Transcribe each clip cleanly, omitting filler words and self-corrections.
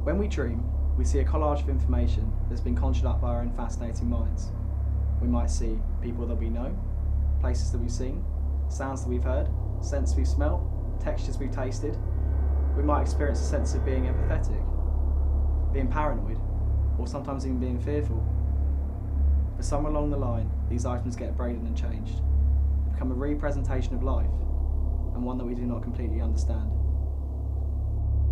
When we dream, we see a collage of information that's been conjured up by our own fascinating minds. We might see people that we know, places that we've seen, sounds that we've heard, scents we've smelt, textures we've tasted. We might experience a sense of being empathetic, being paranoid, or sometimes even being fearful. But somewhere along the line, these items get braided and changed. They become a representation of life, and one that we do not completely understand.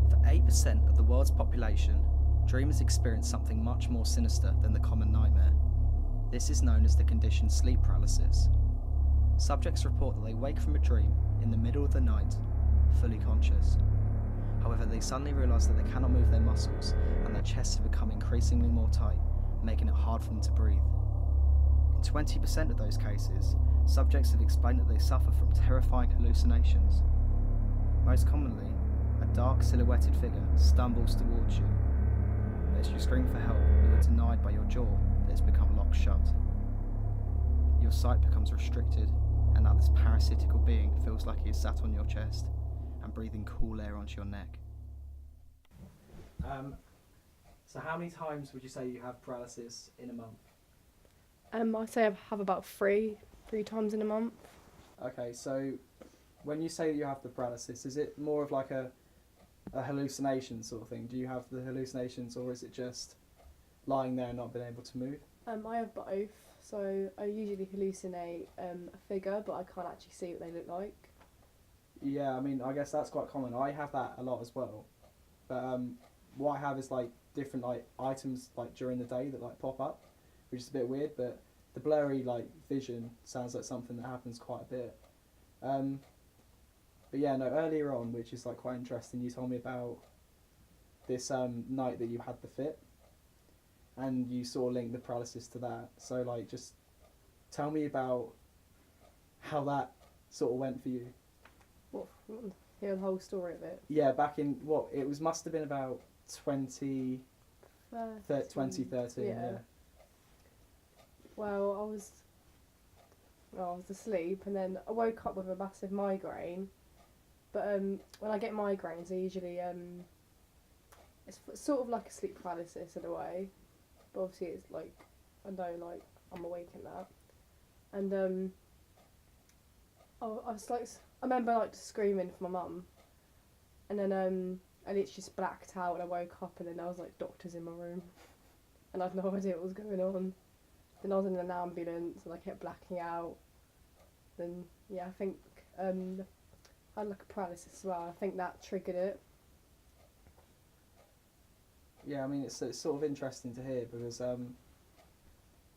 For 8% of the world's population, dreamers experience something much more sinister than the common nightmare. This is known as the condition sleep paralysis. Subjects report that they wake from a dream in the middle of the night, fully conscious. However, they suddenly realise that they cannot move their muscles and their chests have become increasingly more tight, making it hard for them to breathe. In 20% of those cases, subjects have explained that they suffer from terrifying hallucinations. Most commonly, a dark silhouetted figure stumbles towards you. But as you scream for help, you are denied by your jaw that has become locked shut. Your sight becomes restricted, and now this parasitical being feels like he is sat on your chest and breathing cool air onto your neck. So how many times would you say you have paralysis in a month? I say I have about three times in a month. Okay, so when you say that you have the paralysis, is it more of like a hallucination sort of thing? Do you have the hallucinations, or is it just lying there and not being able to move? I have both. So I usually hallucinate a figure, but I can't actually see what they look like. Yeah, I mean, I guess that's quite common. I have that a lot as well. But what I have is like different like items like during the day that like pop up, which is a bit weird, but the blurry like vision sounds like something that happens quite a bit. But yeah, no, earlier on, which is like quite interesting, you told me about this night that you had the fit, and you sort of linked the paralysis to that. So like, just tell me about how that sort of went for you. What? Hear the whole story of it? Yeah, back in must have been about 2013. Yeah. Well, I was asleep, and then I woke up with a massive migraine. But when I get migraines, I usually it's sort of like a sleep paralysis in a way, but obviously it's like I know like I'm awake in that, and I was like I remember like just screaming for my mum, and then I literally just blacked out and I woke up, and then there was like doctors in my room, and I had no idea what was going on. Then I was in an ambulance and I kept blacking out. Then yeah, I think I had like a paralysis as well. I think that triggered it. Yeah, I mean it's sort of interesting to hear because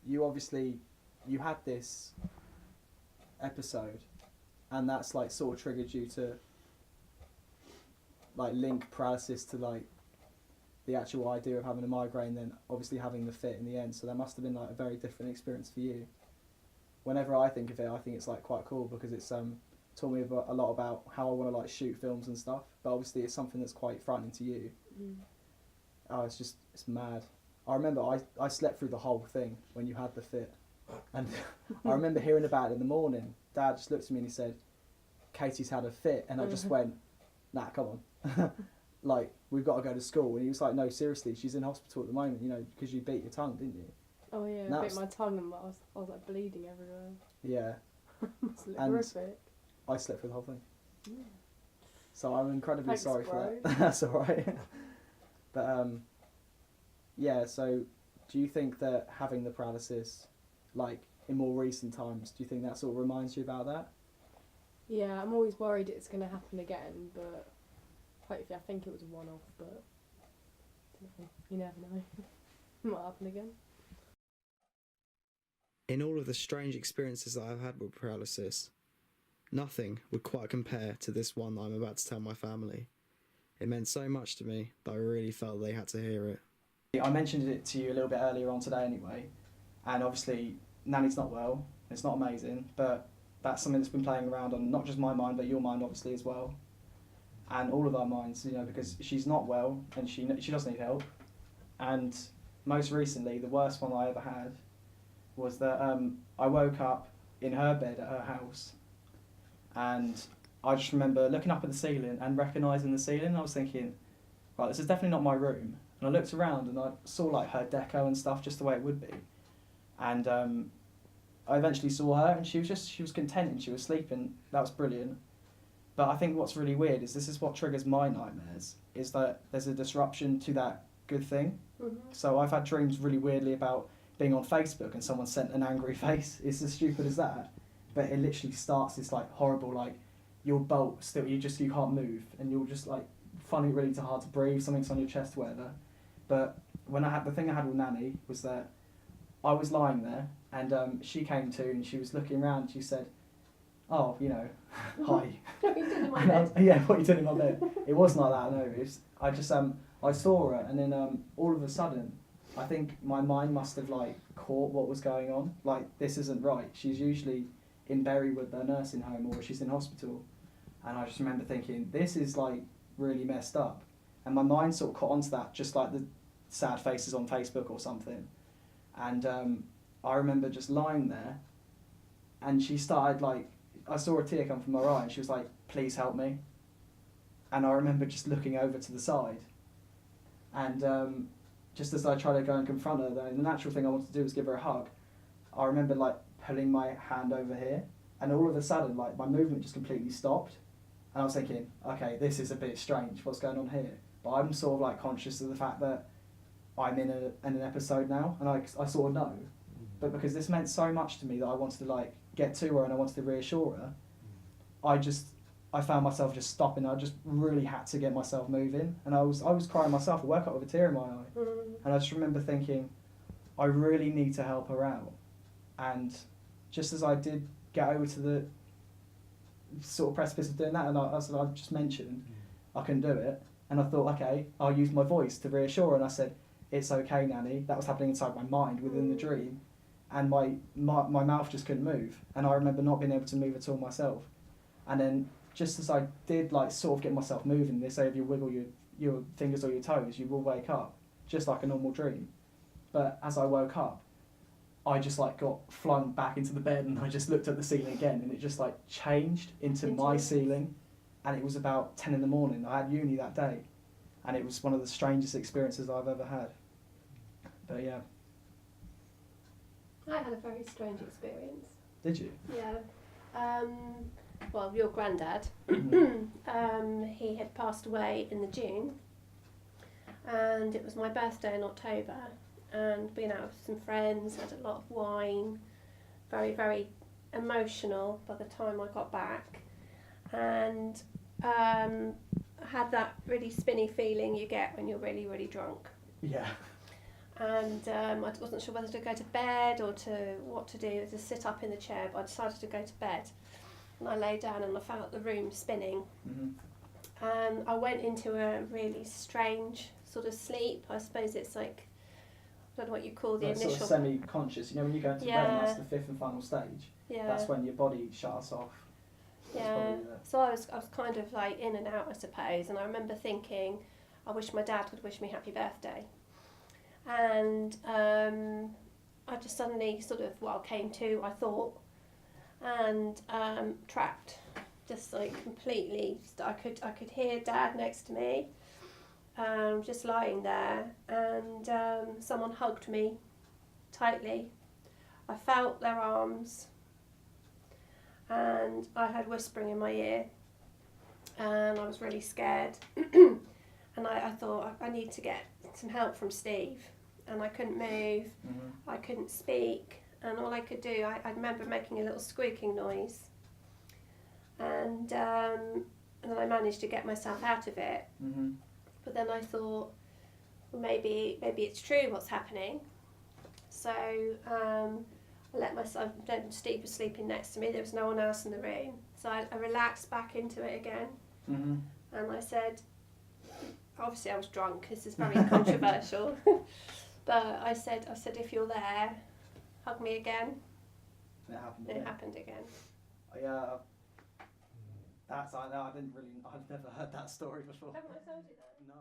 you had this episode, and that's like sort of triggered you to like link paralysis to like the actual idea of having a migraine, then obviously having the fit in the end. So that must have been like a very different experience for you. Whenever I think of it, I think it's like quite cool because it's taught me a lot about how I want to like shoot films and stuff. But obviously it's something that's quite frightening to you. Oh, it's mad. I remember I slept through the whole thing when you had the fit, and I remember hearing about it in the morning. Dad just looked at me and he said, "Katie's had a fit," and I just went, "Nah, come on." Like, we've got to go to school. And he was like, "No, seriously, she's in hospital at the moment, you know, because you beat your tongue, didn't you?" Oh yeah, I bit my tongue and I was like bleeding everywhere. Yeah. It's horrific. I slept through the whole thing. Yeah. So I'm incredibly sorry for bro. that. That's alright. But yeah, so do you think that having the paralysis, like in more recent times, do you think that sort of reminds you about that? Yeah, I'm always worried it's going to happen again, but hopefully I think it was a one-off, but you never know. It might happen again. In all of the strange experiences that I've had with paralysis, nothing would quite compare to this one that I'm about to tell my family. It meant so much to me that I really felt they had to hear it. I mentioned it to you a little bit earlier on today anyway, and obviously Nanny's not well, it's not amazing, but that's something that's been playing around on not just my mind, but your mind obviously as well, and all of our minds, you know, because she's not well and she does need help. And most recently, the worst one I ever had was that I woke up in her bed at her house, and I just remember looking up at the ceiling and recognising the ceiling. I was thinking, right, this is definitely not my room. And I looked around and I saw like her deco and stuff, just the way it would be. And I eventually saw her, and she was content and she was sleeping. That was brilliant. But I think what's really weird is this is what triggers my nightmares, is that there's a disruption to that good thing. Mm-hmm. So I've had dreams really weirdly about being on Facebook and someone sent an angry face. It's as stupid as that. But it literally starts this like horrible, like, you'll bolt still, you can't move, and you'll just like find it really hard to breathe, something's on your chest, whatever. But the thing I had with Nanny was that I was lying there, and she came to, and she was looking around, and she said, "Oh, you know, hi." What are you doing in my bed? Yeah, what are you doing in my bed? It wasn't like that, no. It was, I saw her, and then all of a sudden, I think my mind must have like caught what was going on. Like, this isn't right. She's usually in Bury with their nursing home, or she's in hospital. And I just remember thinking, this is like really messed up. And my mind sort of caught onto that, just like the sad faces on Facebook or something. And I remember just lying there, and she started like, I saw a tear come from her eye, and she was like, "Please help me." And I remember just looking over to the side, and just as I tried to go and confront her, the natural thing I wanted to do was give her a hug. I remember like pulling my hand over here, and all of a sudden like my movement just completely stopped, and I was thinking, okay, this is a bit strange, what's going on here? But I'm sort of like conscious of the fact that I'm in an episode now, and I sort of know, but because this meant so much to me that I wanted to like get to her and I wanted to reassure her, I found myself just stopping. I just really had to get myself moving, and I was crying myself. I woke up with a tear in my eye, and I just remember thinking, I really need to help her out. And just as I did get over to the sort of precipice of doing that, and I said, I just mentioned I can do it, and I thought, okay, I'll use my voice to reassure her, and I said, "It's okay, Nanny." That was happening inside my mind within the dream, and my mouth just couldn't move, and I remember not being able to move at all myself. And then just as I did like sort of get myself moving, they say if you wiggle your fingers or your toes, you will wake up, just like a normal dream. But as I woke up, I just like got flung back into the bed, and I just looked at the ceiling again, and it just like changed into my ceiling, and it was about 10 in the morning. I had uni that day, and it was one of the strangest experiences I've ever had. But yeah. I had a very strange experience. Did you? Yeah. Well, your granddad, he had passed away in the June, and it was my birthday in October, and been out with some friends, had a lot of wine, very, very emotional by the time I got back, and had that really spinny feeling you get when you're really, really drunk. Yeah. And I wasn't sure whether to go to bed or what to do, to sit up in the chair, but I decided to go to bed. And I lay down and I felt the room spinning. And I went into a really strange sort of sleep. I suppose it's like, I don't know what you call the like initial... sort of semi-conscious, you know, when you go into bed and that's the fifth and final stage. Yeah. That's when your body shuts off. Yeah. So I was kind of like in and out, I suppose. And I remember thinking, I wish my dad would wish me happy birthday. And I just suddenly sort of, came to, I thought, and trapped, just like completely. I could hear Dad next to me, just lying there, and someone hugged me tightly. I felt their arms, and I had whispering in my ear, and I was really scared. And I thought, I need to get some help from Steve. And I couldn't move, I couldn't speak, and all I could do, I remember making a little squeaking noise. And then I managed to get myself out of it. But then I thought, well, maybe it's true what's happening. So I let myself, then Steve was sleeping next to me, there was no one else in the room. So I relaxed back into it again. And I said, obviously I was drunk, this is very controversial. But I said, if you're there, hug me again. It happened again. Yeah. I know, I've never heard that story before. Haven't I told you that? No.